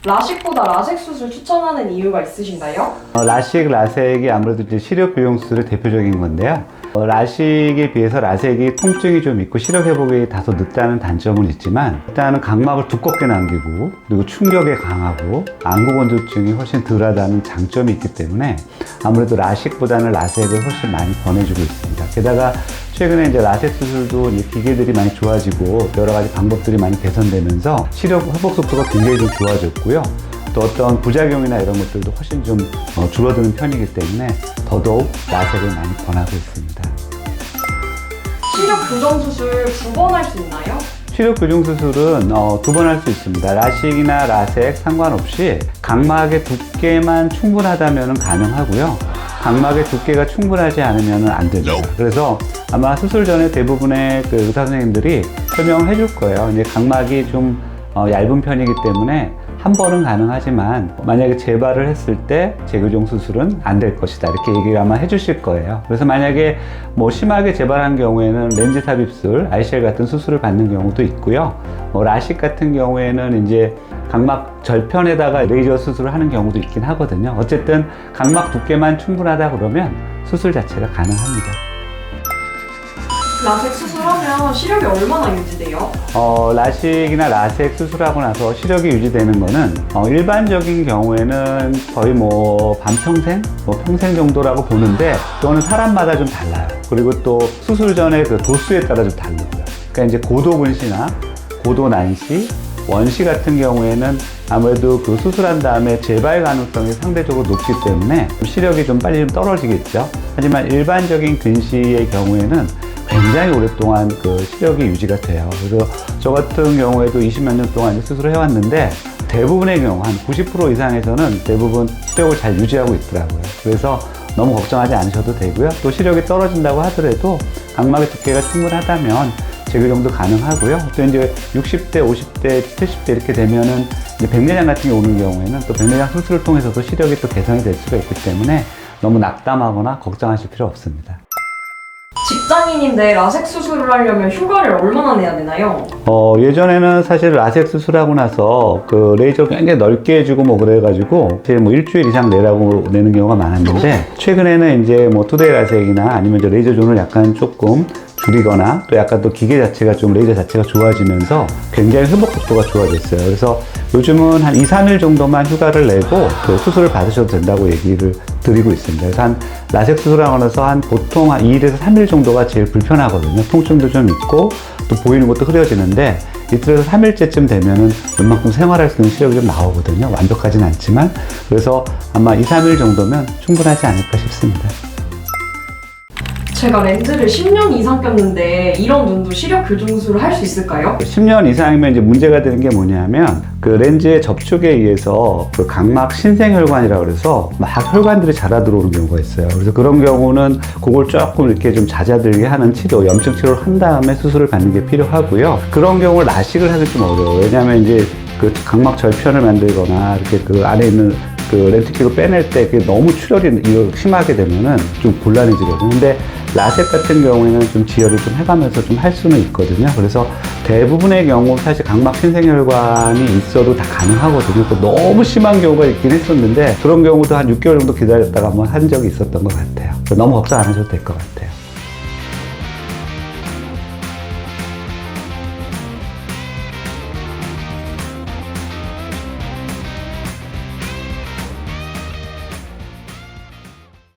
라식보다 라섹 수술 추천하는 이유가 있으신가요? 라식, 라섹이 아무래도 이제 시력 교정 수술의 대표적인 건데요. 라식에 비해서 라섹이 통증이 좀 있고 시력 회복이 다소 늦다는 단점은 있지만 일단은 각막을 두껍게 남기고 그리고 충격에 강하고 안구 건조증이 훨씬 덜하다는 장점이 있기 때문에 아무래도 라식보다는 라섹을 훨씬 많이 권해주고 있습니다. 게다가 최근에 이제 라섹 수술도 이제 기계들이 많이 좋아지고 여러 가지 방법들이 많이 개선되면서 시력 회복 속도가 굉장히 좀 좋아졌고요. 또 어떤 부작용이나 이런 것들도 훨씬 좀 줄어드는 편이기 때문에 더더욱 라섹을 많이 권하고 있습니다. 시력 교정 수술 2번 할 수 있나요? 시력 교정 수술은 2번 할 수 있습니다. 라식이나 라섹 상관없이 각막의 두께만 충분하다면 가능하고요. 각막의 두께가 충분하지 않으면 안 됩니다. 그래서 아마 수술 전에 대부분의 그 의사 선생님들이 설명을 해줄 거예요. 이제 각막이 좀 얇은 편이기 때문에 한 번은 가능하지만 만약에 재발을 했을 때 재교정 수술은 안 될 것이다 이렇게 얘기를 아마 해주실 거예요. 그래서 만약에 뭐 심하게 재발한 경우에는 렌즈 삽입술, ICL 같은 수술을 받는 경우도 있고요. 라식 같은 경우에는 이제 각막 절편에다가 레이저 수술을 하는 경우도 있긴 하거든요. 어쨌든 각막 두께만 충분하다 그러면 수술 자체가 가능합니다. 라섹 수술하면 시력이 얼마나 유지돼요? 라식이나 라섹 수술하고 나서 시력이 유지되는 거는 일반적인 경우에는 거의 뭐 반평생? 평생 정도라고 보는데 그거는 사람마다 좀 달라요. 그리고 또 수술 전에 그 도수에 따라 좀 다르고요. 그러니까 이제 고도 근시나 고도 난시, 원시 같은 경우에는 아무래도 그 수술한 다음에 재발 가능성이 상대적으로 높기 때문에 시력이 좀 빨리 좀 떨어지겠죠. 하지만 일반적인 근시의 경우에는 굉장히 오랫동안 그 시력이 유지가 돼요. 그래서 저 같은 경우에도 20몇 년 동안 수술을 해왔는데 대부분의 경우 한 90% 이상에서는 대부분 시력을 잘 유지하고 있더라고요. 그래서 너무 걱정하지 않으셔도 되고요. 또 시력이 떨어진다고 하더라도 각막의 두께가 충분하다면 재교정도 가능하고요. 또 이제 60대, 50대, 70대 이렇게 되면은 이제 백내장 같은 게 오는 경우에는 또 백내장 수술을 통해서도 시력이 또 개선이 될 수가 있기 때문에 너무 낙담하거나 걱정하실 필요 없습니다. 직장인인데 라섹 수술을 하려면 휴가를 얼마나 내야 되나요? 예전에는 사실 라섹 수술하고 나서 그 레이저 굉장히 넓게 해주고 뭐 그래가지고 이제 뭐 일주일 이상 내라고 내는 경우가 많았는데 최근에는 이제 뭐 투데이 라섹이나 아니면 이제 레이저 존을 약간 조금 줄이거나 또 약간 또 기계 자체가 좀 레이저 자체가 좋아지면서 굉장히 회복 속도가 좋아졌어요. 그래서 요즘은 한 2, 3일 정도만 휴가를 내고 그 수술을 받으셔도 된다고 얘기를 드리고 있습니다. 그래서 한 라섹 수술하고 나서 한 보통 한 2일에서 3일 정도가 제일 불편하거든요. 통증도 좀 있고 또 보이는 것도 흐려지는데 이틀에서 3일째쯤 되면은 웬만큼 생활할 수 있는 시력이 좀 나오거든요. 완벽하진 않지만. 그래서 아마 2, 3일 정도면 충분하지 않을까 싶습니다. 제가 렌즈를 10년 이상 꼈는데 이런 눈도 시력 교정 수술을 할 수 있을까요? 10년 이상이면 이제 문제가 되는 게 뭐냐면 그 렌즈의 접촉에 의해서 그 각막 신생혈관이라고 그래서 막 혈관들이 자라 들어오는 경우가 있어요. 그래서 그런 경우는 그걸 조금 이렇게 좀 잦아들게 하는 치료, 염증 치료를 한 다음에 수술을 받는 게 필요하고요. 그런 경우를 라식을 하기 좀 어려워요. 왜냐하면 이제 그 각막 절편을 만들거나 이렇게 그 안에 있는 그 렌트기로 빼낼 때 그게 너무 출혈이 심하게 되면은 좀 곤란해지거든요. 근데 라섹 같은 경우에는 좀 지혈을 좀 해가면서 좀 할 수는 있거든요. 그래서 대부분의 경우 사실 각막 신생혈관이 있어도 다 가능하거든요. 또 너무 심한 경우가 있긴 했었는데 그런 경우도 한 6개월 정도 기다렸다가 한번 한 적이 있었던 것 같아요. 너무 걱정 안 하셔도 될 것 같아요.